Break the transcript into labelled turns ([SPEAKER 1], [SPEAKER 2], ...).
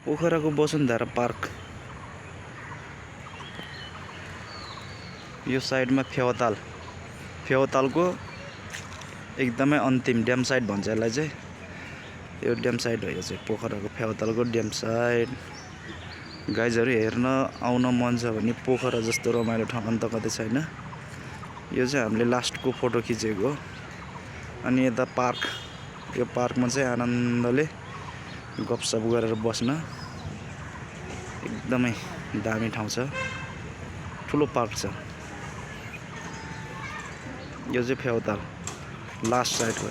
[SPEAKER 1] पोखराको Vasundhara park. यो साइडमा फेवातालको एकदमै अन्तिम ड्याम साइड भन्छ यसलाई चाहिँ। यो ड्याम साइड हो, यो चाहिँ पोखराको फेवातालको ड्याम साइड। गाइजहरु हेर्न आउन मन छ भने पोखरा जस्तो रमाइलो ठाउँ अन्त कतै छैन। यो चाहिँ हामीले लास्टको फोटो खिचेको हो। अनि यता पार्क, यो पार्कमा चाहिँ आनन्दले गफसफ गरेर बस्न एकदमै दामी ठाउँ छ, ठुलो पार्क छ। यो चाहिँ फेवाताल लास्ट साइड हो।